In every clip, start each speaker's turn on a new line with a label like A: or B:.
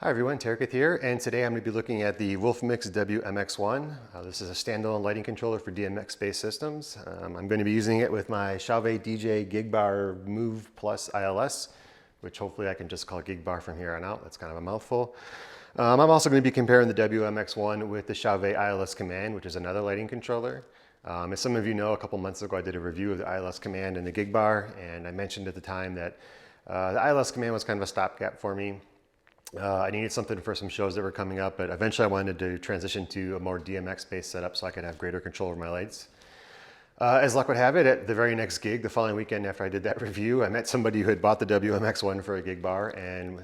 A: Hi everyone, tarekith here, and today I'm going to be looking at the Wolfmix WMX1. This is a standalone lighting controller for DMX-based systems. I'm going to be using it with my Chauvet DJ Gigbar Move Plus ILS, which hopefully I can just call Gigbar from here on out. That's kind of a mouthful. I'm also going to be comparing the WMX1 with the Chauvet ILS Command, which is another lighting controller. As some of you know, a couple months ago I did a review of the ILS Command and the Gigbar, and I mentioned at the time that the ILS Command was kind of a stopgap for me. I needed something for some shows that were coming up, but eventually I wanted to transition to a more DMX-based setup so I could have greater control over my lights. As luck would have it, at the very next gig, the following weekend after I did that review, I met somebody who had bought the WMX1 for a Gigbar, and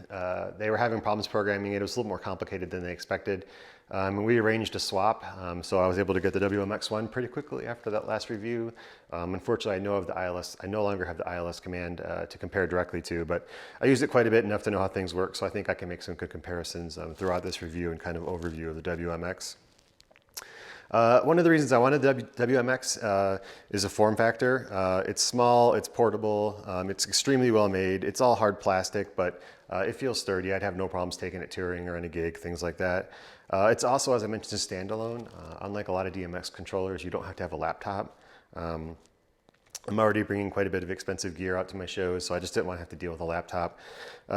A: they were having problems programming it. It was a little more complicated than they expected. And we arranged a swap, so I was able to get the WMX1 pretty quickly after that last review. Unfortunately, I no longer have the ILS Command to compare directly to, but I used it quite a bit, enough to know how things work, so I think I can make some good comparisons throughout this review and kind of overview of the WMX. One of the reasons I wanted the WMX is a form factor. It's small, it's portable, it's extremely well made. It's all hard plastic, but it feels sturdy. I'd have no problems taking it touring or on a gig, things like that. It's also, as I mentioned, a standalone. Unlike a lot of DMX controllers, you don't have to have a laptop. I'm already bringing quite a bit of expensive gear out to my shows, so I just didn't want to have to deal with a laptop.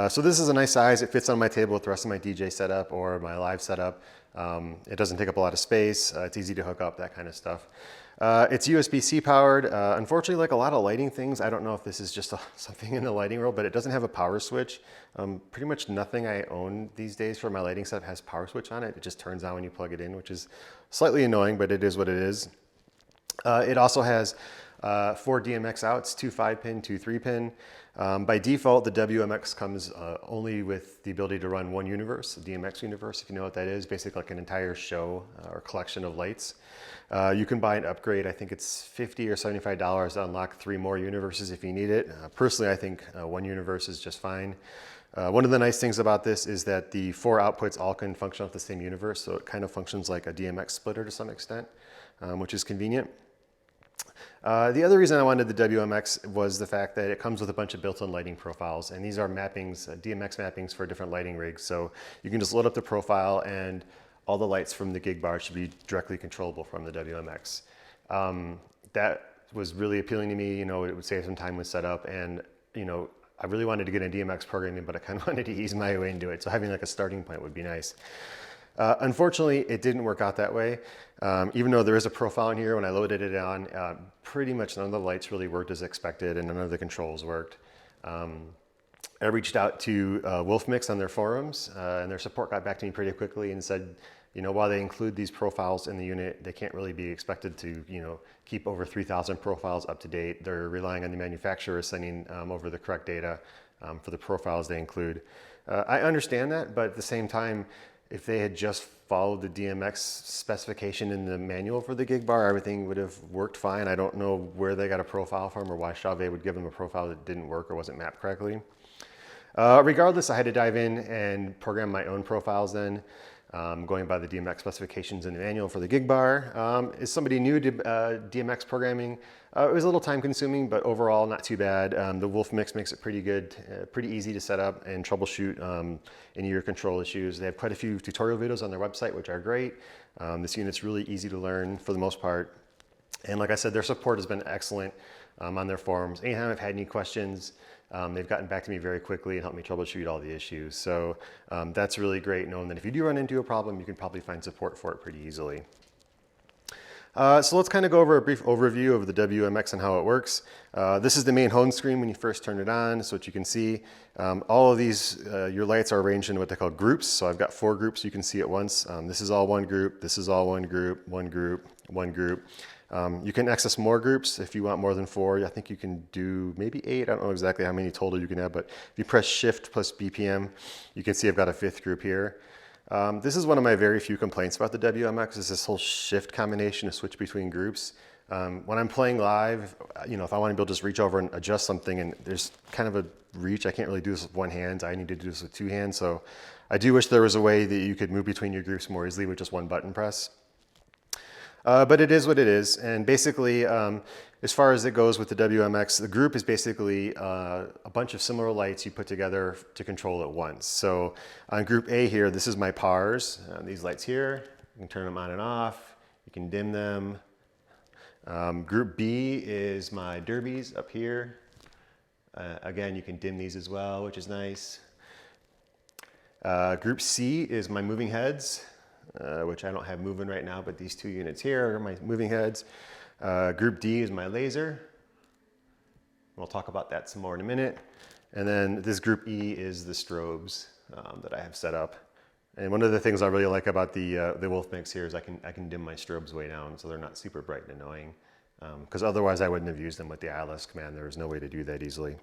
A: So this is a nice size. It fits on my table with the rest of my DJ setup or my live setup. It doesn't take up a lot of space. It's easy to hook up, that kind of stuff. It's USB-C powered. Unfortunately, like a lot of lighting things, I don't know if this is just something in the lighting world, but it doesn't have a power switch. Pretty much nothing I own these days for my lighting setup has power switch on it. It just turns on when you plug it in, which is slightly annoying, but it is what it is. It also has 4 DMX outs, 2 5-pin, 2 3-pin. By default, the WMX comes only with the ability to run one universe, the DMX universe, if you know what that is, basically like an entire show or collection of lights. You can buy an upgrade. I think it's $50 or $75 to unlock 3 more universes if you need it. Personally, I think one universe is just fine. One of the nice things about this is that the 4 outputs all can function off the same universe, so it kind of functions like a DMX splitter to some extent, which is convenient. The other reason I wanted the WMX was the fact that it comes with a bunch of built-in lighting profiles, and these are mappings, DMX mappings for different lighting rigs. So you can just load up the profile and all the lights from the Gigbar should be directly controllable from the WMX. That was really appealing to me. You know, it would save some time with setup, and you know, I really wanted to get into DMX programming, but I kind of wanted to ease my way into it. So having like a starting point would be nice. Unfortunately, it didn't work out that way. Even though there is a profile in here, when I loaded it on, pretty much none of the lights really worked as expected and none of the controls worked. I reached out to Wolfmix on their forums, and their support got back to me pretty quickly and said, you know, while they include these profiles in the unit, they can't really be expected to, you know, keep over 3,000 profiles up to date. They're relying on the manufacturer sending over the correct data for the profiles they include. I understand that, but at the same time, if they had just followed the DMX specification in the manual for the Gigbar, everything would have worked fine. I don't know where they got a profile from or why Chauvet would give them a profile that didn't work or wasn't mapped correctly. Regardless, I had to dive in and program my own profiles then, going by the DMX specifications in the manual for the Gigbar. As somebody new to DMX programming, it was a little time consuming, but overall not too bad. The Wolfmix makes it pretty good, pretty easy to set up and troubleshoot any of your control issues. They have quite a few tutorial videos on their website, which are great. This unit's really easy to learn for the most part. And like I said, their support has been excellent on their forums. Anytime I've had any questions, they've gotten back to me very quickly and helped me troubleshoot all the issues. So that's really great, knowing that if you do run into a problem, you can probably find support for it pretty easily. So let's kind of go over a brief overview of the WMX and how it works. This is the main home screen when you first turn it on. So what you can see, all of these, your lights are arranged in what they call groups. So I've got 4 groups you can see at once. This is all one group, this is all one group, one group, one group. You can access more groups if you want more than 4. I think you can do maybe 8. I don't know exactly how many total you can have, but if you press Shift plus BPM, you can see I've got a 5th group here. This is one of my very few complaints about the WMX, is this whole shift combination to switch between groups. When I'm playing live, you know, if I want to be able to just reach over and adjust something and there's kind of a reach, I can't really do this with one hand. I need to do this with 2 hands. So I do wish there was a way that you could move between your groups more easily with just one button press. But it is what it is. And basically, as far as it goes with the WMX, the group is basically a bunch of similar lights you put together to control at once. So on group A here, this is my pars. These lights here, you can turn them on and off. You can dim them. Group B is my derbies up here. Again, you can dim these as well, which is nice. Group C is my moving heads, which I don't have moving right now, but these two units here are my moving heads. Group D is my laser. We'll talk about that some more in a minute. And then this group E is the strobes that I have set up. And one of the things I really like about the Wolfmix here is I can dim my strobes way down so they're not super bright and annoying. Because otherwise I wouldn't have used them with the ILS command. There was no way to do that easily.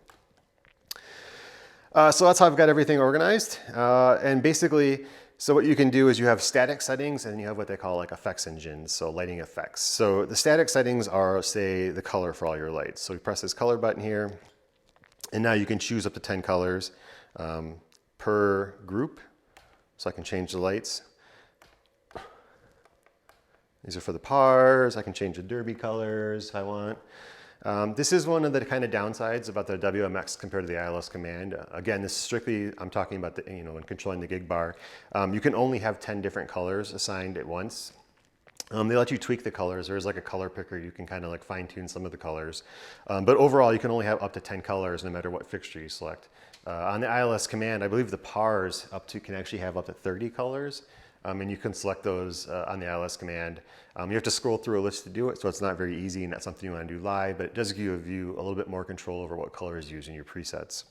A: So that's how I've got everything organized. And basically, so what you can do is you have static settings and you have what they call like effects engines, so lighting effects. So the static settings are, say, the color for all your lights. So you press this color button here, and now you can choose up to 10 colors per group. So I can change the lights. These are for the pars. I can change the derby colors if I want. This is one of the kind of downsides about the WMX compared to the ILS command. Again, this is strictly, I'm talking about the, when controlling the Gigbar. You can only have 10 different colors assigned at once. They let you tweak the colors. There's like a color picker. You can kind of like fine tune some of the colors. But overall, you can only have up to 10 colors no matter what fixture you select. On the ILS command, I believe the pars can actually have up to 30 colors. And you can select those on the ILS command. You have to scroll through a list to do it, so it's not very easy and not something you want to do live, but it does give you a little bit more control over what colors you use in your presets.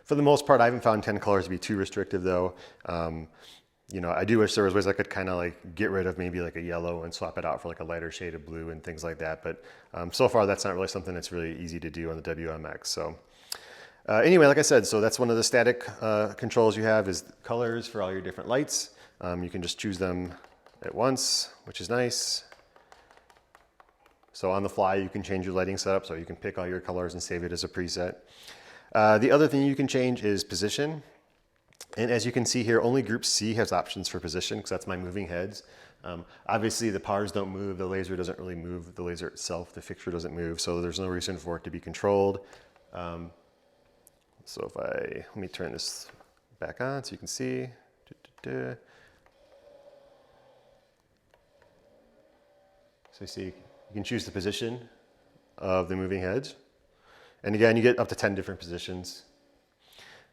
A: For the most part, I haven't found 10 colors to be too restrictive though. I do wish there was ways I could kind of like get rid of maybe like a yellow and swap it out for like a lighter shade of blue and things like that. But so far, that's not really something that's really easy to do on the WMX. So. Anyway, like I said, so that's one of the static controls you have is colors for all your different lights. You can just choose them at once, which is nice. So on the fly, you can change your lighting setup, so you can pick all your colors and save it as a preset. The other thing you can change is position. And as you can see here, only group C has options for position, because that's my moving heads. Obviously, the pars don't move, the laser doesn't really move, the laser itself, the fixture doesn't move, so there's no reason for it to be controlled. So let me turn this back on so you can see. So you see, you can choose the position of the moving heads. And again, you get up to 10 different positions.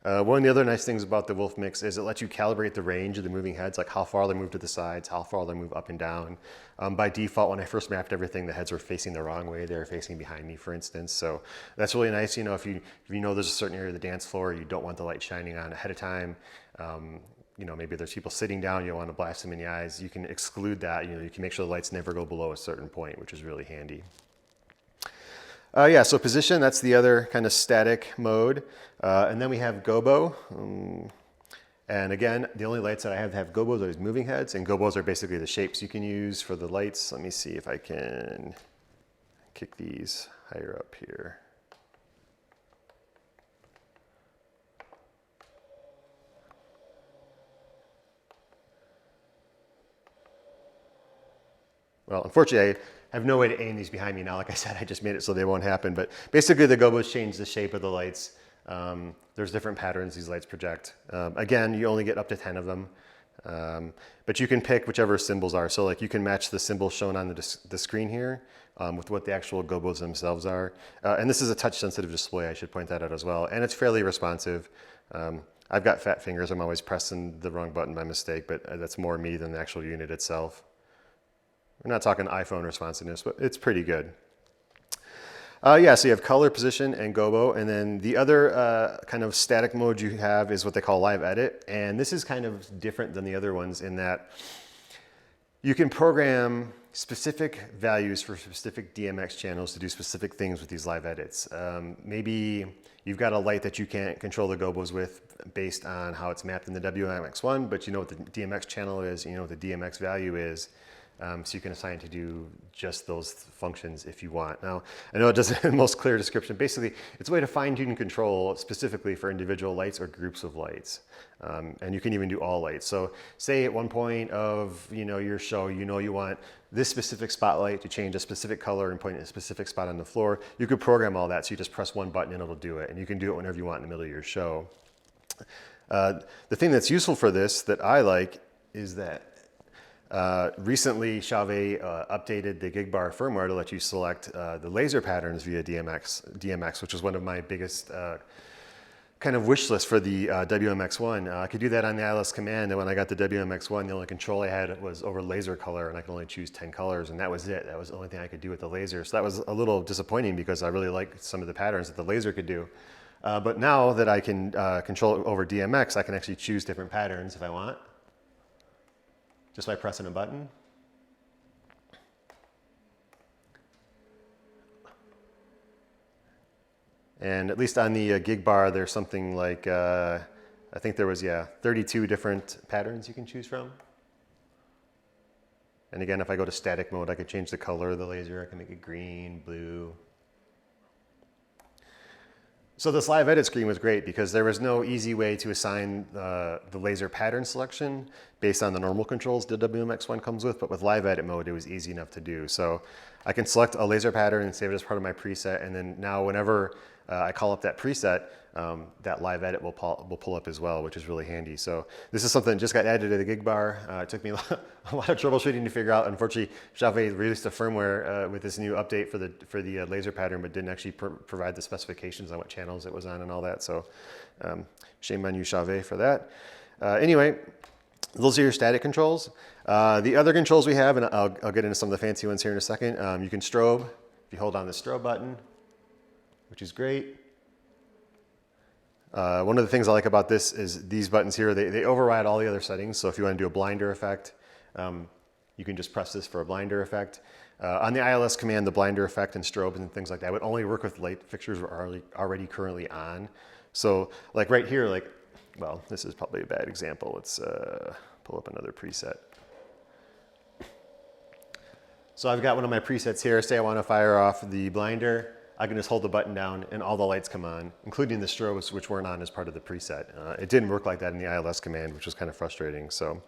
A: One of the other nice things about the Wolfmix is it lets you calibrate the range of the moving heads, like how far they move to the sides, how far they move up and down. By default, when I first mapped everything, the heads were facing the wrong way. They were facing behind me, for instance. So that's really nice. If you know there's a certain area of the dance floor you don't want the light shining on ahead of time, maybe there's people sitting down, you don't want to blast them in the eyes, you can exclude that. You can make sure the lights never go below a certain point, which is really handy. So position, that's the other kind of static mode. And then we have gobo. And again, the only lights that I have gobos are these moving heads, and gobos are basically the shapes you can use for the lights. Let me see if I can kick these higher up here. Well, unfortunately, I have no way to aim these behind me now. Like I said, I just made it so they won't happen. But basically, the gobos change the shape of the lights. There's different patterns these lights project. Again, you only get up to 10 of them. But you can pick whichever symbols are. So like you can match the symbols shown on the screen here with what the actual gobos themselves are. And this is a touch-sensitive display, I should point that out as well. And it's fairly responsive. I've got fat fingers. I'm always pressing the wrong button by mistake, but that's more me than the actual unit itself. We're not talking iPhone responsiveness, but it's pretty good. So you have color, position, and gobo. And then the other kind of static mode you have is what they call live edit. And this is kind of different than the other ones in that you can program specific values for specific DMX channels to do specific things with these live edits. Maybe you've got a light that you can't control the gobos with based on how it's mapped in the WMX1, but you know what the DMX channel is, you know what the DMX value is. So you can assign it to do just those functions if you want. Now, I know it doesn't in the most clear description. Basically, it's a way to fine-tune control specifically for individual lights or groups of lights. And you can even do all lights. So say at one point of your show, you want this specific spotlight to change a specific color and point at a specific spot on the floor. You could program all that, so you just press one button and it'll do it. And you can do it whenever you want in the middle of your show. The thing that's useful for this that I like is that recently Chauvet updated the Gigbar firmware to let you select the laser patterns via DMX, which is one of my biggest kind of wish list for the WMX1. I could do that on the ILS Command, and when I got the WMX1, the only control I had was over laser color, and I could only choose 10 colors, and that was it. That was the only thing I could do with the laser. So that was a little disappointing because I really liked some of the patterns that the laser could do. But now that I can control it over DMX, I can actually choose different patterns if I want, just by pressing a button. And at least on the Gigbar, there's something like, I think there was, 32 different patterns you can choose from. And again, if I go to static mode, I could change the color of the laser. I can make it green, blue. So this live edit screen was great because there was no easy way to assign the laser pattern selection based on the normal controls the WMX1 comes with, but with live edit mode, it was easy enough to do. So I can select a laser pattern and save it as part of my preset, and then now whenever I call up that preset, that live edit will pull up as well, which is really handy. So this is something that just got added to the Gigbar. It took me a lot of troubleshooting to figure out. Unfortunately, Chauvet released a firmware with this new update for the laser pattern, but didn't actually provide the specifications on what channels it was on and all that. So shame on you, Chauvet, for that. Anyway, those are your static controls. The other controls we have, and I'll get into some of the fancy ones here in a second. You can strobe. If you hold on the strobe button, which is great. One of the things I like about this is these buttons here, they override all the other settings. So if you want to do a blinder effect, you can just press this for a blinder effect. On the ILS Command, the blinder effect and strobes and things like that would only work with light fixtures we're already currently on. So like right here, well, this is probably a bad example. Let's pull up another preset. So I've got one of my presets here. Say I want to fire off the blinder. I can just hold the button down and all the lights come on, including the strobes, which weren't on as part of the preset. It didn't work like that in the ILS Command, which was kind of frustrating. So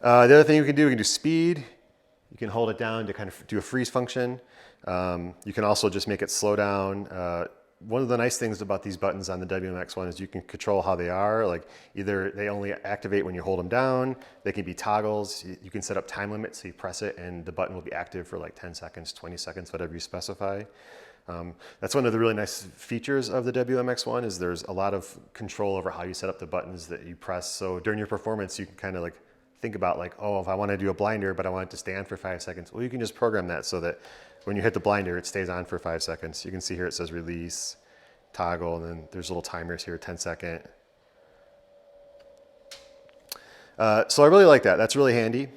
A: the other thing you can do speed. You can hold it down to kind of do a freeze function. You can also just make it slow down. One of the nice things about these buttons on the WMX1 is you can control how they are. Like either they only activate when you hold them down. They can be toggles. You can set up time limits, so you press it and the button will be active for like 10 seconds, 20 seconds, whatever you specify. That's one of the really nice features of the WMX1 is there's a lot of control over how you set up the buttons that you press. So during your performance, you can kind of like think about like, oh, if I want to do a blinder, but I want it to stay on for 5 seconds. Well, you can just program that so that when you hit the blinder, it stays on for 5 seconds. You can see here it says release, toggle, and then there's little timers here, 10-second. So I really like that. That's really handy.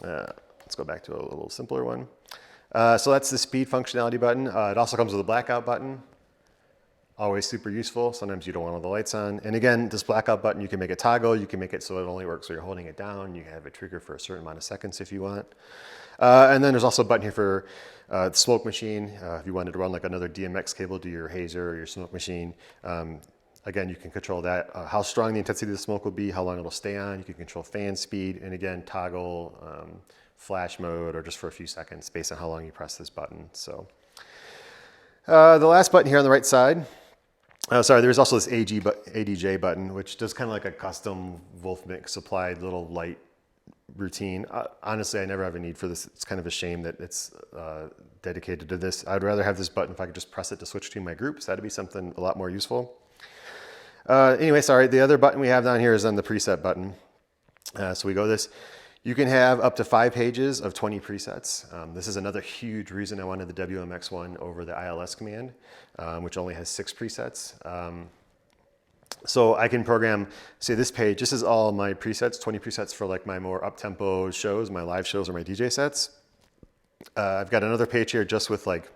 A: Let's go back to a little simpler one. So that's the speed functionality button. It also comes with a blackout button. Always super useful. Sometimes you don't want all the lights on. And again, this blackout button, you can make it toggle. You can make it so it only works when you're holding it down. You can have it trigger for a certain amount of seconds if you want. And then there's also a button here for the smoke machine. If you wanted to run like another DMX cable to your hazer or your smoke machine. Again, you can control that, how strong the intensity of the smoke will be, how long it'll stay on. You can control fan speed, and again, toggle flash mode or just for a few seconds based on how long you press this button. So the last button here on the right side, there's also this ADJ button, which does kind of like a custom Wolfmix supplied little light routine. Honestly, I never have a need for this. It's kind of a shame that it's dedicated to this. I'd rather have this button if I could just press it to switch between my groups. That'd be something a lot more useful. Anyway, sorry, the other button we have down here is on the preset button. So we go this. You can have up to 5 pages of 20 presets. This is another huge reason I wanted the WMX1 over the ILS Command, which only has 6 presets. So I can program, say this page, this is all my presets, 20 presets for like my more up-tempo shows, my live shows or my DJ sets. I've got another page here just with like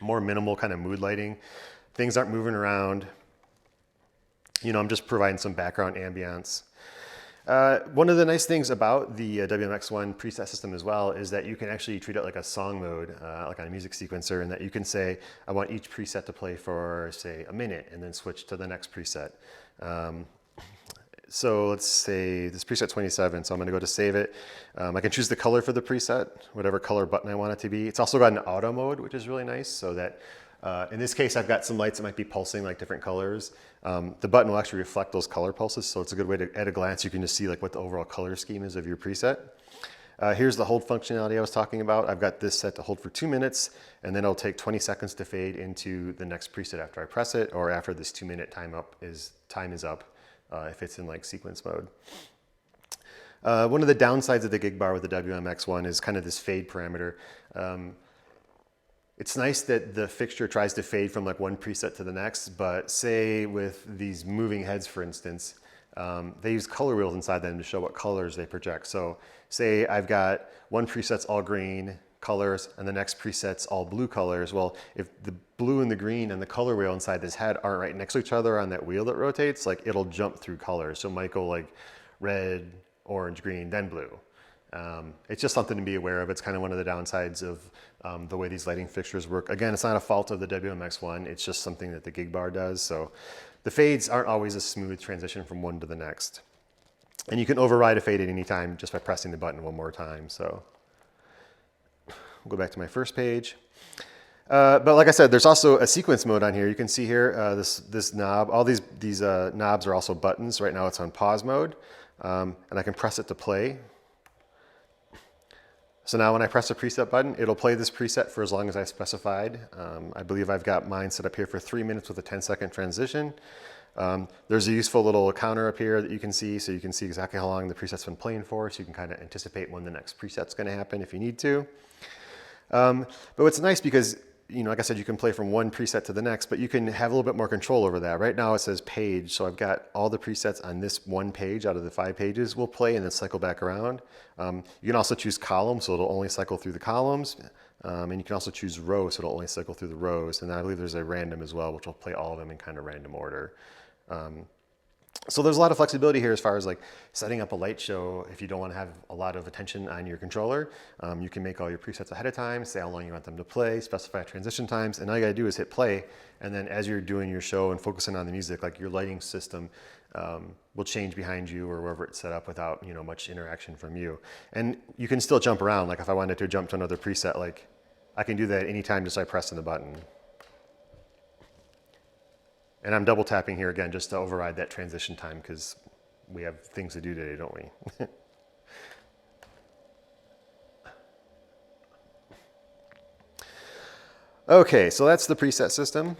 A: more minimal kind of mood lighting. Things aren't moving around. You know, I'm just providing some background ambience. One of the nice things about the WMX1 preset system as well is that you can actually treat it like a song mode, like on a music sequencer, and that you can say, I want each preset to play for, say, a minute, and then switch to the next preset. So let's say this preset 27, so I'm gonna go to save it. I can choose the color for the preset, whatever color button I want it to be. It's also got an auto mode, which is really nice, so that in this case, I've got some lights that might be pulsing like different colors. The button will actually reflect those color pulses, so it's a good way to, at a glance, you can just see like what the overall color scheme is of your preset. Here's the hold functionality I was talking about. I've got this set to hold for 2 minutes, and then it'll take 20 seconds to fade into the next preset after I press it, or after this 2-minute time is up, if it's in like sequence mode. One of the downsides of the Gigbar with the WMX1 is kind of this fade parameter. It's nice that the fixture tries to fade from like one preset to the next, but say with these moving heads, for instance, they use color wheels inside them to show what colors they project. So say I've got one preset's all green colors and the next preset's all blue colors. Well, if the blue and the green and the color wheel inside this head aren't right next to each other on that wheel that rotates, like it'll jump through colors. So it might go like red, orange, green, then blue. It's just something to be aware of. It's kind of one of the downsides of the way these lighting fixtures work. Again, it's not a fault of the WMX1, it's just something that the Gigbar does. So the fades aren't always a smooth transition from one to the next. And you can override a fade at any time just by pressing the button one more time. So we'll go back to my first page. But like I said, there's also a sequence mode on here. You can see here, this knob, all these knobs are also buttons. Right now it's on pause mode, and I can press it to play. So now when I press a preset button, it'll play this preset for as long as I specified. I believe I've got mine set up here for 3 minutes with a 10-second transition. There's a useful little counter up here that you can see, so you can see exactly how long the preset's been playing for, so you can kind of anticipate when the next preset's gonna happen if you need to. But what's nice, because like I said, you can play from one preset to the next, but you can have a little bit more control over that. Right now it says page, so I've got all the presets on this one page out of the 5 pages will play and then cycle back around. You can also choose columns, so it'll only cycle through the columns. And you can also choose rows, so it'll only cycle through the rows. And I believe there's a random as well, which will play all of them in kind of random order. So there's a lot of flexibility here as far as like setting up a light show. If you don't want to have a lot of attention on your controller, you can make all your presets ahead of time, say how long you want them to play, specify transition times, and all you gotta do is hit play. And then as you're doing your show and focusing on the music, like your lighting system will change behind you or wherever it's set up without much interaction from you. And you can still jump around. Like if I wanted to jump to another preset, like I can do that anytime just by pressing the button. And I'm double tapping here again just to override that transition time because we have things to do today, don't we? Okay, so that's the preset system.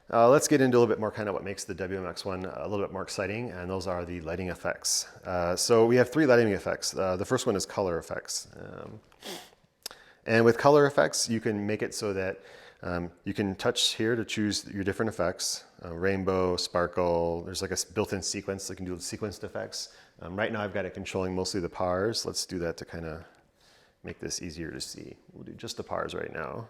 A: Let's get into a little bit more kind of what makes the WMX1 a little bit more exciting, and those are the lighting effects. So we have 3 lighting effects. The first one is color effects. And with color effects, you can make it so that you can touch here to choose your different effects. Rainbow, sparkle, there's like a built-in sequence that can do sequenced effects. Right now I've got it controlling mostly the pars. Let's do that to kind of make this easier to see. We'll do just the pars right now.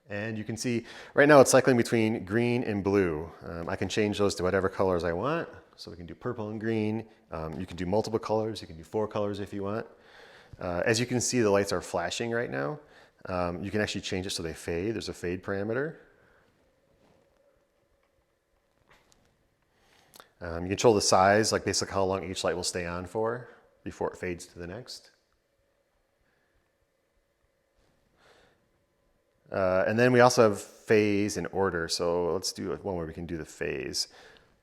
A: And you can see right now it's cycling between green and blue. I can change those to whatever colors I want. So we can do purple and green. You can do multiple colors. You can do 4 colors if you want. As you can see, the lights are flashing right now. You can actually change it so they fade. There's a fade parameter. You control the size, like basically how long each light will stay on for before it fades to the next. And then we also have phase and order. So let's do one where we can do the phase.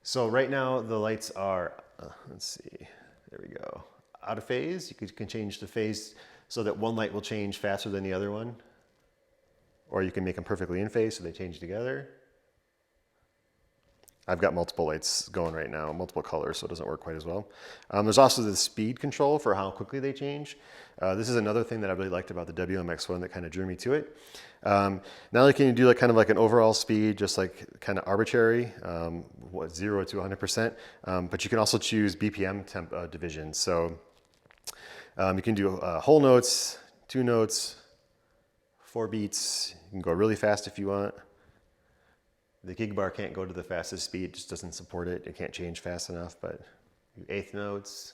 A: So right now the lights are, let's see, there we go. Out of phase. You can change the phase so that one light will change faster than the other one. Or you can make them perfectly in phase so they change together. I've got multiple lights going right now, multiple colors, so it doesn't work quite as well. There's also the speed control for how quickly they change. This is another thing that I really liked about the WMX1 that kind of drew me to it. Not only can you do like kind of like an overall speed, just like kind of arbitrary, 0 to 100%, but you can also choose BPM division. So you can do whole notes, 2 notes, 4 beats. You can go really fast if you want. The Gigbar can't go to the fastest speed, it just doesn't support it. It can't change fast enough, but eighth notes.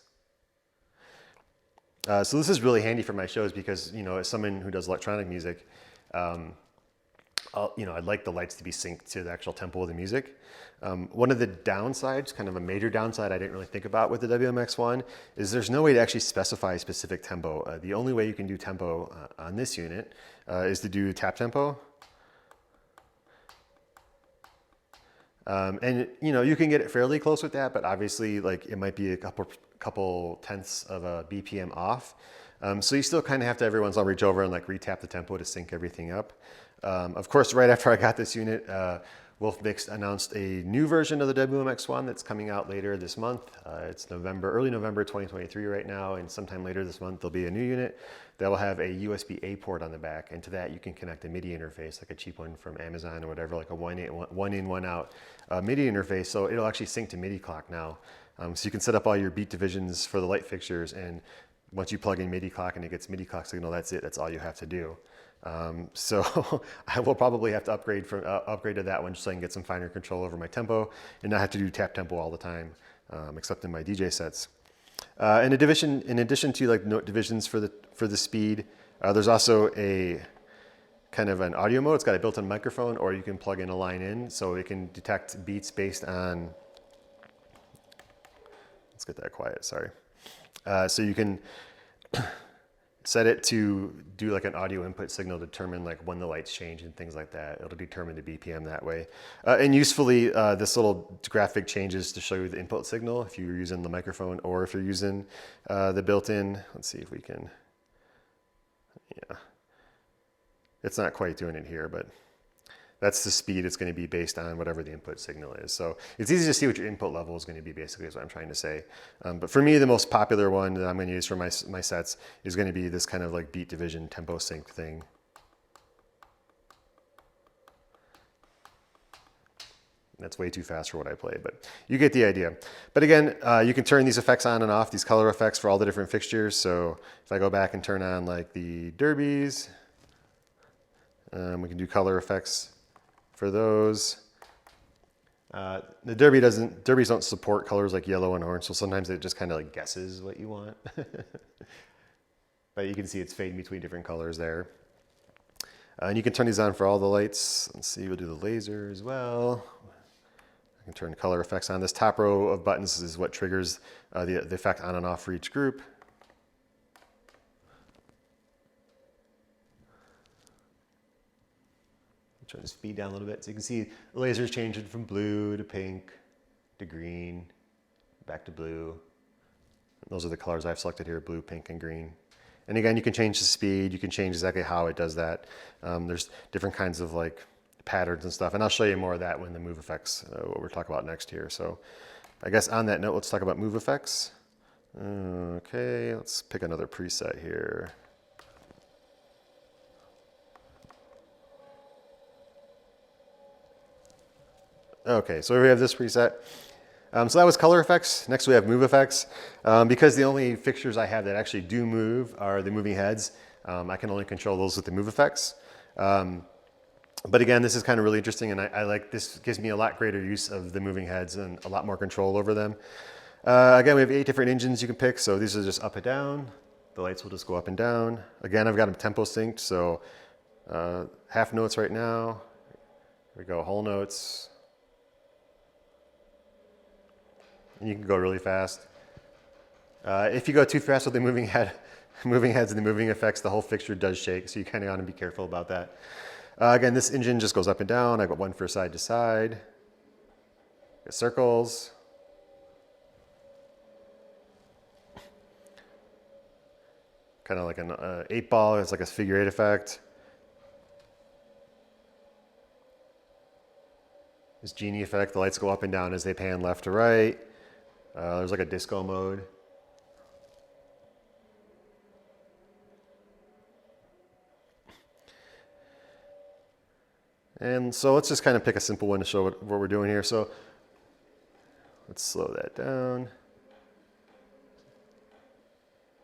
A: So this is really handy for my shows because, you know, as someone who does electronic music, you know, I'd like the lights to be synced to the actual tempo of the music. One of the downsides, kind of a major downside I didn't really think about with the WMX1 is there's no way to actually specify a specific tempo. The only way you can do tempo on this unit is to do tap tempo. And you know, you can get it fairly close with that, but obviously like it might be a couple tenths of a BPM off. So you still kind of have to every once in a while reach over and like retap the tempo to sync everything up. Of course, right after I got this unit, Wolfmix announced a new version of the WMX1 that's coming out later this month. It's early November 2023 right now, and sometime later this month there'll be a new unit that will have a USB-A port on the back, and to that you can connect a MIDI interface, like a cheap one from Amazon or whatever, like a one in, one out MIDI interface. So it'll actually sync to MIDI clock now. So you can set up all your beat divisions for the light fixtures, and once you plug in MIDI clock and it gets MIDI clock signal, that's it. That's all you have to do. So I will probably have to upgrade to that one just so I can get some finer control over my tempo and not have to do tap tempo all the time, except in my DJ sets. In addition to like note divisions for the speed, there's also a kind of an audio mode. It's got a built-in microphone, or you can plug in a line in so it can detect beats based on. Let's get that quiet. Sorry. So you can set it to do like an audio input signal to determine like when the lights change and things like that. It'll determine the BPM that way. And usefully, this little graphic changes to show you the input signal if you're using the microphone or if you're using the built-in. Let's see if we can, yeah. It's not quite doing it here, but that's the speed it's going to be based on whatever the input signal is. So it's easy to see what your input level is going to be, basically, is what I'm trying to say. But for me, the most popular one that I'm going to use for my sets is going to be this kind of like beat division tempo sync thing. That's way too fast for what I play, but you get the idea. But again, you can turn these effects on and off, these color effects for all the different fixtures. So if I go back and turn on like the derbies, we can do color effects for those. The derbies don't support colors like yellow and orange, so sometimes it just kind of like guesses what you want. But you can see it's fading between different colors there. And you can turn these on for all the lights. Let's see, we'll do the laser as well. I can turn color effects on. This top row of buttons is what triggers the effect on and off for each group. Try to speed down a little bit so you can see the lasers changing from blue to pink to green, back to blue. Those are the colors I've selected here, blue, pink, and green. And again, you can change the speed, you can change exactly how it does that. There's different kinds of like patterns and stuff, and I'll show you more of that when the move effects, what we're talking about next here. So I guess on that note, let's talk about move effects. Okay, let's pick another preset here. Okay, so we have this preset. So that was color effects. Next we have move effects. Because the only fixtures I have that actually do move are the moving heads, I can only control those with the move effects. But again, this is kind of really interesting, and I like this. Gives me a lot greater use of the moving heads and a lot more control over them. Again, we have 8 different engines you can pick, so these are just up and down. The lights will just go up and down. Again, I've got them tempo synced, so half notes right now. Here we go, whole notes. And you can go really fast. If you go too fast with the moving heads and the moving effects, the whole fixture does shake, so you kind of want to be careful about that. Again, this engine just goes up and down. I've got one for side to side. Got circles. Kind of like an 8-ball. It's like a figure 8 effect. This genie effect, the lights go up and down as they pan left to right. There's like a disco mode. And so let's just kind of pick a simple one to show what we're doing here. So let's slow that down.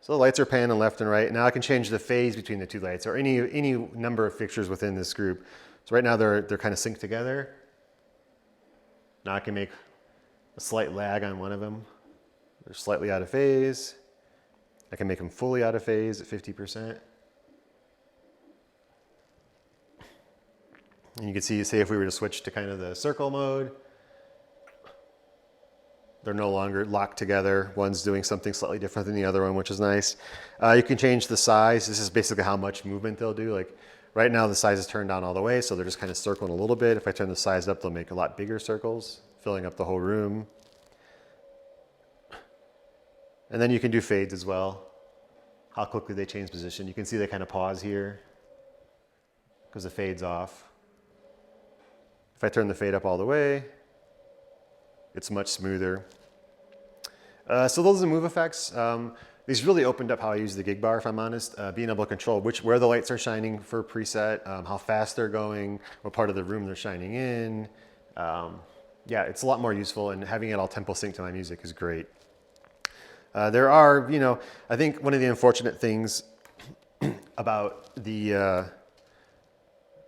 A: So the lights are panning left and right. Now I can change the phase between the two lights or any number of fixtures within this group. So right now they're kind of synced together. Now I can make a slight lag on one of them. They're slightly out of phase. I can make them fully out of phase at 50%. And you can see, say if we were to switch to kind of the circle mode, they're no longer locked together. One's doing something slightly different than the other one, which is nice. You can change the size. This is basically how much movement they'll do. Like right now the size is turned down all the way, so they're just kind of circling a little bit. If I turn the size up, they'll make a lot bigger circles, filling up the whole room. And then you can do fades as well. How quickly they change position. You can see they kind of pause here because the fade's off. If I turn the fade up all the way, it's much smoother. So those are the move effects. These really opened up how I use the Gigbar, if I'm honest. Being able to control where the lights are shining for a preset, how fast they're going, what part of the room they're shining in. Yeah, it's a lot more useful, and having it all tempo sync to my music is great. There are, I think one of the unfortunate things about the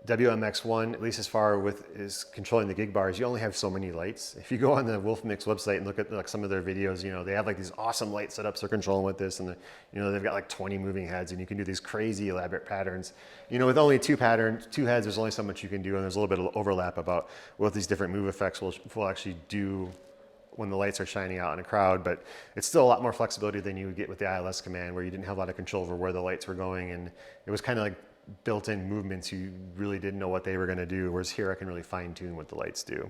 A: WMX1, at least as far as controlling the Gigbar, is you only have so many lights. If you go on the Wolfmix website and look at like some of their videos, they have like these awesome light setups they're controlling with this, and they've got like 20 moving heads, and you can do these crazy elaborate patterns. With only two heads, there's only so much you can do, and there's a little bit of overlap about what these different move effects will actually do when the lights are shining out in a crowd, but it's still a lot more flexibility than you would get with the ILS command, where you didn't have a lot of control over where the lights were going, and it was kind of like built-in movements. You really didn't know what they were going to do, whereas here I can really fine-tune what the lights do.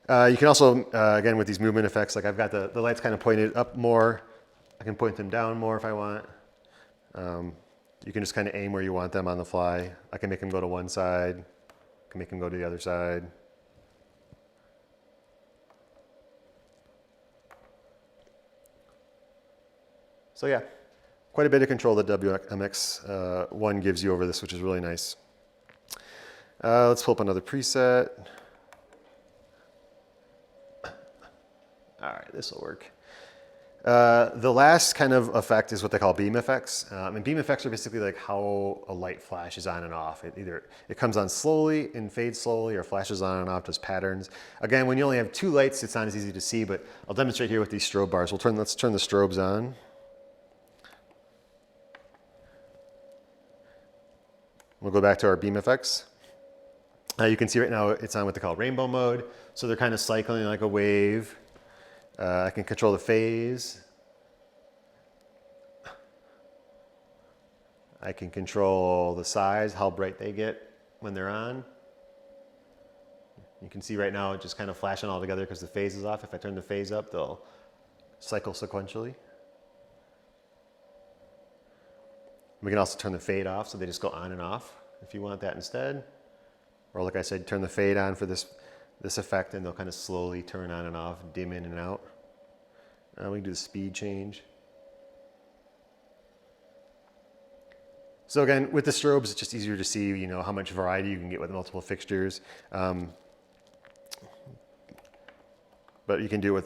A: You can also, again, with these movement effects, like I've got the lights kind of pointed up more. I can point them down more if I want. You can just kind of aim where you want them on the fly. I can make them go to one side. I can make them go to the other side. So yeah, quite a bit of control that WMX1 gives you over this, which is really nice. Let's pull up another preset. All right, this will work. The last kind of effect is what they call beam effects. And beam effects are basically like how a light flashes on and off. It comes on slowly and fades slowly, or flashes on and off, does patterns. Again, when you only have two lights, it's not as easy to see, but I'll demonstrate here with these strobe bars. Let's turn the strobes on. We'll go back to our beam effects. You can see right now it's on what they call rainbow mode. So they're kind of cycling like a wave. I can control the phase. I can control the size, how bright they get when they're on. You can see right now it's just kind of flashing all together because the phase is off. If I turn the phase up, they'll cycle sequentially. We can also turn the fade off, so they just go on and off if you want that instead. Or like I said, turn the fade on for this effect, and they'll kind of slowly turn on and off, dim in and out. We can do the speed change. So again, with the strobes, it's just easier to see, how much variety you can get with multiple fixtures. But you can do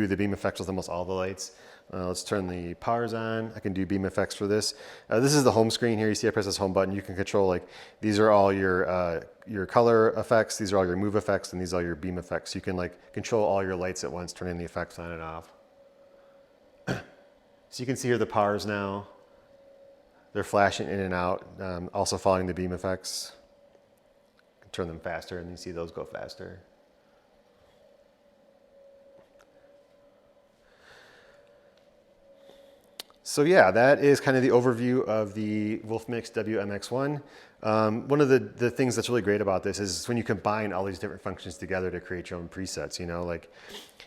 A: the beam effects with almost all the lights. Let's turn the powers on. I can do beam effects for this. This is the home screen here. You see I press this home button. You can control these are all your color effects. These are all your move effects, and these are your beam effects. You can control all your lights at once, turning the effects on and off. So you can see here the powers now. They're flashing in and out, also following the beam effects. Turn them faster, and you see those go faster. So yeah, that is kind of the overview of the Wolfmix WMX1. One of the things that's really great about this is when you combine all these different functions together to create your own presets,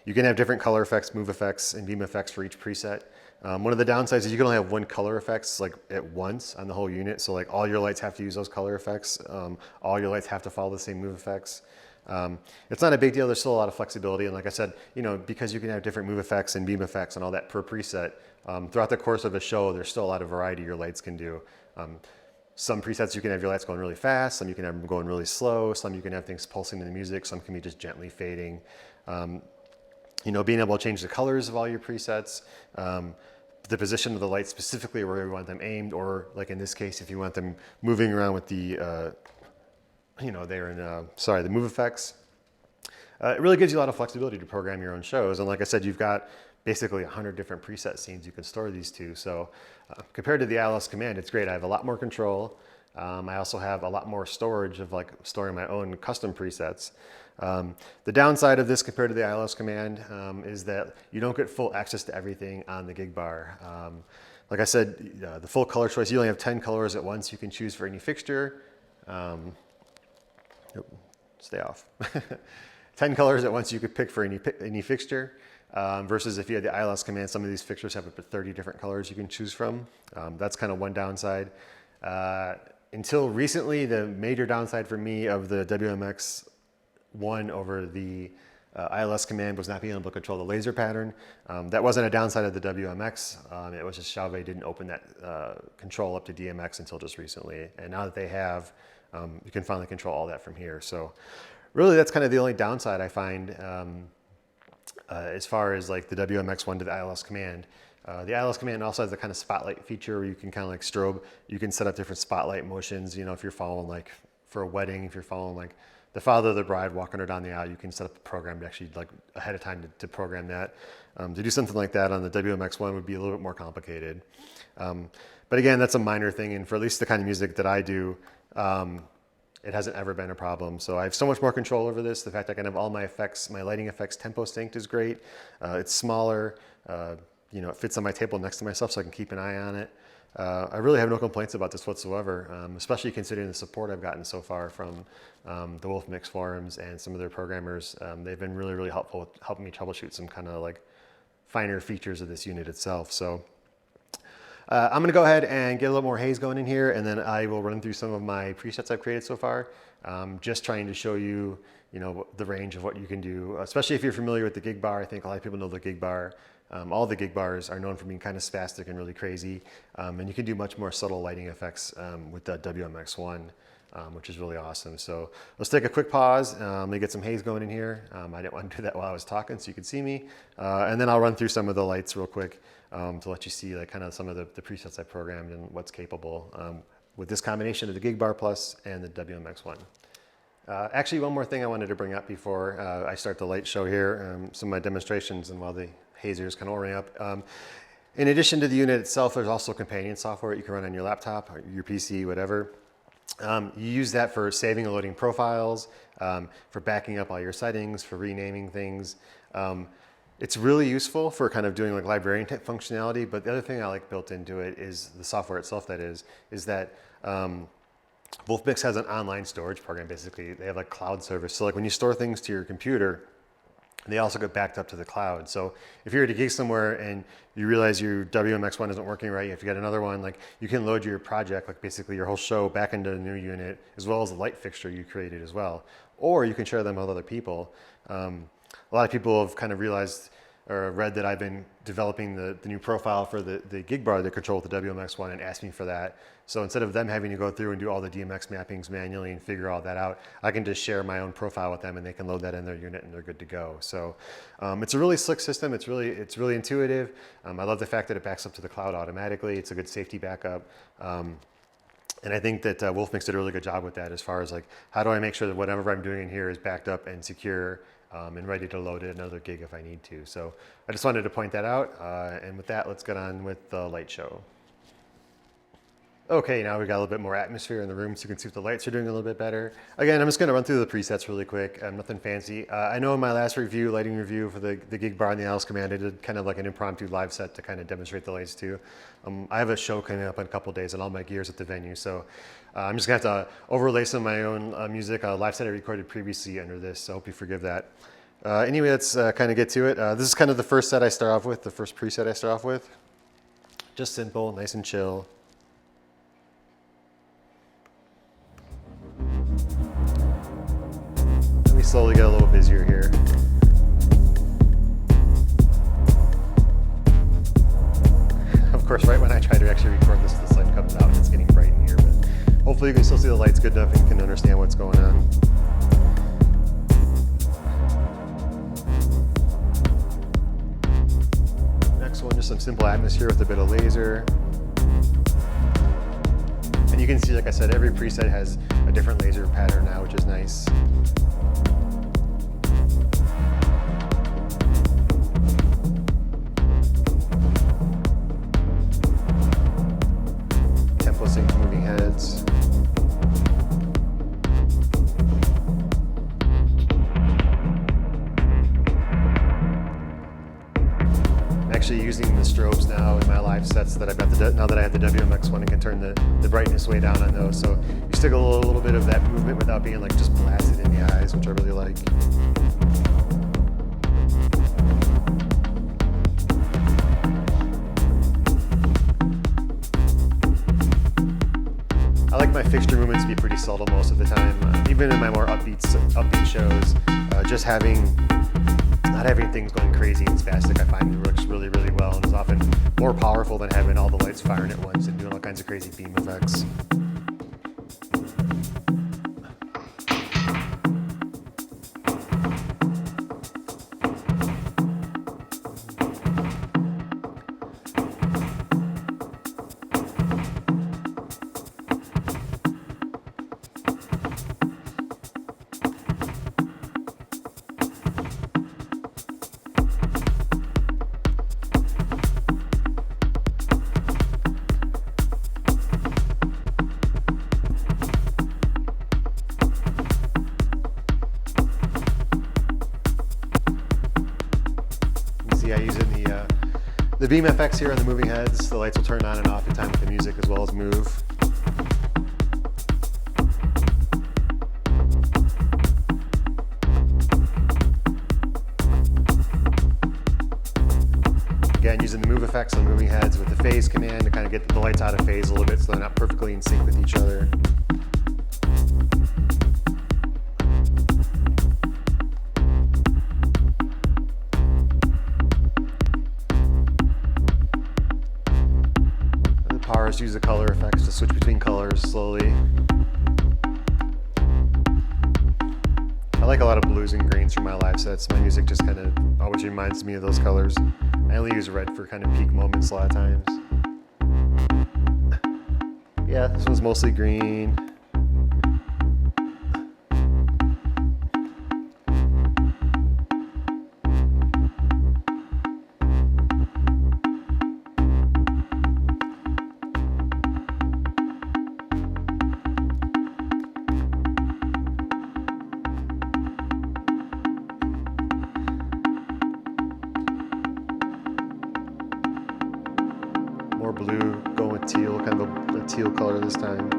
A: you can have different color effects, move effects, and beam effects for each preset. One of the downsides is you can only have one color effects at once on the whole unit. So all your lights have to use those color effects. All your lights have to follow the same move effects. It's not a big deal. There's still a lot of flexibility. And like I said, because you can have different move effects and beam effects and all that per preset, throughout the course of a show, there's still a lot of variety your lights can do. Some presets you can have your lights going really fast, some you can have them going really slow, some you can have things pulsing in the music, some can be just gently fading. Being able to change the colors of all your presets, the position of the light specifically where you want them aimed, or like in this case, if you want them moving around with the, the move effects. It really gives you a lot of flexibility to program your own shows. And like I said, you've got basically 100 different preset scenes you can store these to. So compared to the ILS Command, it's great. I have a lot more control. I also have a lot more storage of like storing my own custom presets. The downside of this compared to the ILS Command is that you don't get full access to everything on the Gigbar. Like I said, the full color choice, you only have 10 colors at once you can choose for any fixture. Stay off. 10 colors at once you could pick for any fixture. Versus if you had the ILS Command, some of these fixtures have up to 30 different colors you can choose from. That's kind of one downside. Until recently, the major downside for me of the WMX1 over the ILS Command was not being able to control the laser pattern. That wasn't a downside of the WMX. It was just Chauvet didn't open that control up to DMX until just recently. And now that they have, you can finally control all that from here. So really, that's kind of the only downside I find as far as like the WMX1 to the ILS Command. The ILS Command also has the kind of spotlight feature where you can kind of like strobe. You can set up different spotlight motions. You know, if you're following like for a wedding, if you're following like the father of the bride walking her down the aisle, you can set up a program to actually like ahead of time to program that. To do something like that on the WMX1 would be a little bit more complicated. But again, that's a minor thing. And for at least the kind of music that I do, it hasn't ever been a problem. So I have so much more control over this. The fact I can have all my effects, my lighting effects tempo synced is great. It's smaller. You know, it fits on my table next to myself so I can keep an eye on it. I really have no complaints about this whatsoever, especially considering the support I've gotten so far from the Wolfmix forums and some of their programmers. They've been really, really helpful with helping me troubleshoot some kind of like finer features of this unit itself. So I'm gonna go ahead and get a little more haze going in here, and then I will run through some of my presets I've created so far. Just trying to show you, you know, the range of what you can do, especially if you're familiar with the Gigbar. I think a lot of people know the Gigbar. All the Gigbars are known for being kind of spastic and really crazy, and you can do much more subtle lighting effects with the WMX1, which is really awesome. So let's take a quick pause. Let me get some haze going in here. I didn't want to do that while I was talking so you could see me, and then I'll run through some of the lights real quick to let you see like kind of some of the presets I programmed and what's capable with this combination of the Gigbar Plus and the WMX1. Actually, one more thing I wanted to bring up before I start the light show here, some of my demonstrations and while the hazer is kind of warming up. In addition to the unit itself, there's also companion software you can run on your laptop or your PC, whatever. You use that for saving and loading profiles, for backing up all your settings, for renaming things. It's really useful for kind of doing like librarian type functionality, but the other thing I like built into it is the software itself, that is that Wolfmix has an online storage program. Basically, they have like cloud service. So like when you store things to your computer, they also get backed up to the cloud. So if you're at a gig somewhere and you realize your WMX1 isn't working right, you have to get another one, like you can load your project, like basically your whole show, back into a new unit, as well as the light fixture you created as well. Or you can share them with other people. A lot of people have kind of realized or read that I've been developing the new profile for the Gigbar that control the WMX1 and asked me for that. So instead of them having to go through and do all the DMX mappings manually and figure all that out, I can just share my own profile with them and they can load that in their unit and they're good to go. So it's a really slick system. It's really intuitive. I love the fact that it backs up to the cloud automatically. It's a good safety backup. And I think that Wolfmix did a really good job with that as far as like, how do I make sure that whatever I'm doing in here is backed up and secure and ready to load it another gig if I need to. So I just wanted to point that out. And with that, let's get on with the light show. Okay, now we've got a little bit more atmosphere in the room so you can see if the lights are doing a little bit better. Again, I'm just gonna run through the presets really quick. Nothing fancy. I know in my last review, lighting review for the Gigbar and the ILS Command, I did kind of like an impromptu live set to kind of demonstrate the lights too. I have a show coming up in a couple of days and all my gear's at the venue. So I'm just gonna have to overlay some of my own music, a live set I recorded previously under this, so I hope you forgive that. Anyway, let's kind of get to it. This is kind of the first set I start off with, the first preset I start off with. Just simple, nice and chill. Let me slowly get a little busier here. Of course, right when I try to actually record this, the sun comes out and it's getting bright in here, but hopefully you can still see the lights good enough and you can understand what's going on. Next one, just some simple atmosphere with a bit of laser. And you can see, like I said, every preset has a different laser pattern now, which is nice. actually using the strobes now in my live sets that I've got now that I have the WMX1 and can turn the brightness way down on those. So you still get a little bit of that movement without being like just blasted in the eyes, which I really like. I like my fixture movements to be pretty subtle most of the time. Even in my more upbeat shows, just not having things going crazy and spastic, I find it works really, really well and is often more powerful than having all the lights firing at once and doing all kinds of crazy beam effects. I use it in the beam effects here on the moving heads. The lights will turn on and off in time with the music as well as move. Again, using the move effects on moving heads with the phase command to kind of get the lights out of phase a little bit so they're not perfectly in sync with each other. Use the color effects to switch between colors slowly. I like a lot of blues and greens for my live sets. My music just kind of always reminds me of those colors. I only use red for kind of peak moments a lot of times. Yeah, this one's mostly green. More blue, going with teal, kind of a teal color this time.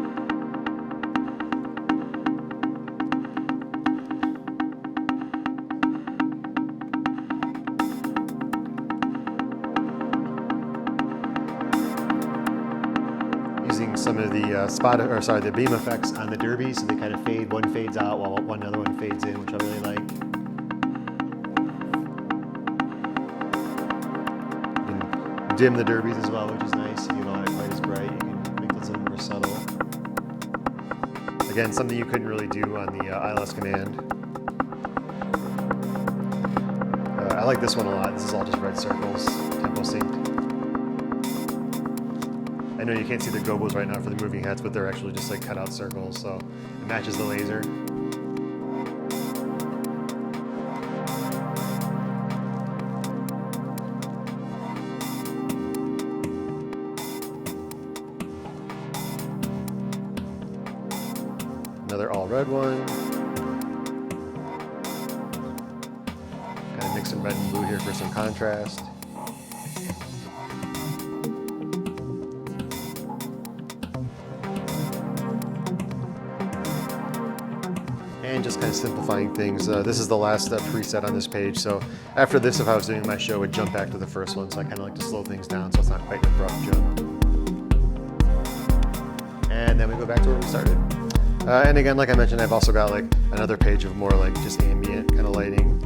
A: Using some of the the beam effects on the derbies, so they kind of fade. One fades out while one other one fades in, which I really like. Dim the derbies as well, which is nice. If you don't want it quite as bright, you can make those a little more subtle. Again, something you couldn't really do on the ILS Command. I like this one a lot. This is all just red circles, tempo synced. I know you can't see the gobos right now for the moving heads, but they're actually just like cut out circles, so it matches the laser. Another all red one. Kind of mix some red and blue here for some contrast. And just kind of simplifying things. This is the last preset on this page, so after this, if I was doing my show, I would jump back to the first one, so I kind of like to slow things down so it's not quite an abrupt jump. And then we go back to where we started. And again, like I mentioned, I've also got like another page of more like just ambient kind of lighting.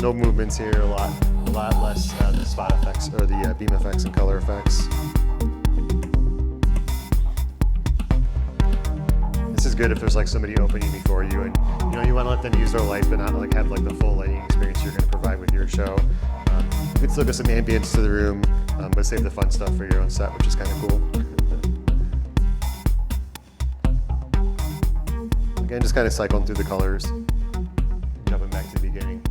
A: No movements here, a lot less the spot effects or the beam effects and color effects. This is good if there's like somebody opening before you and you want to let them use their light but not like have like the full lighting experience you're going to provide with your show. You can still get some ambience to the room, but save the fun stuff for your own set, which is kind of cool. Again, just kind of cycling through the colors, jumping back to the beginning.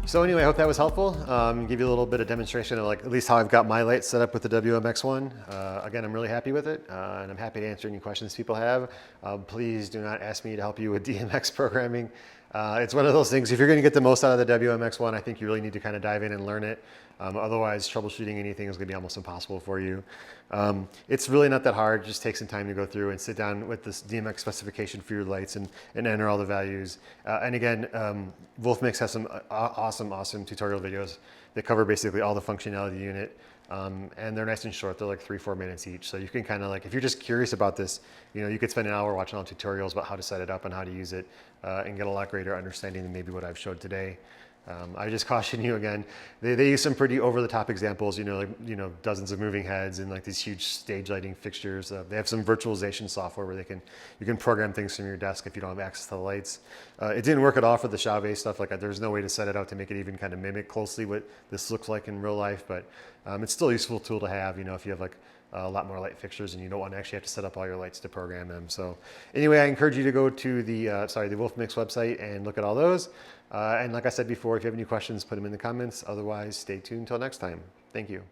A: So anyway, I hope that was helpful. Give you a little bit of demonstration of like at least how I've got my light set up with the WMX1. Again, I'm really happy with it, and I'm happy to answer any questions people have. Please do not ask me to help you with DMX programming. It's one of those things, if you're going to get the most out of the WMX1, I think you really need to kind of dive in and learn it. Otherwise, troubleshooting anything is going to be almost impossible for you. It's really not that hard. Just take some time to go through and sit down with this DMX specification for your lights and enter all the values. And again, Wolfmix has some awesome tutorial videos that cover basically all the functionality of the unit. And they're nice and short. They're like 3-4 minutes each. So you can kind of like, if you're just curious about this, you could spend an hour watching all tutorials about how to set it up and how to use it and get a lot greater understanding than maybe what I've showed today. I just caution you again, they use some pretty over-the-top examples, dozens of moving heads and like these huge stage lighting fixtures. They have some virtualization software where you can program things from your desk if you don't have access to the lights. It didn't work at all for the Chauvet stuff. Like there's no way to set it out to make it even kind of mimic closely what this looks like in real life, but it's still a useful tool to have, if you have like a lot more light fixtures and you don't want to actually have to set up all your lights to program them. So anyway, I encourage you to go to the Wolfmix website and look at all those. And like I said before, if you have any questions, put them in the comments. Otherwise, stay tuned until next time. Thank you.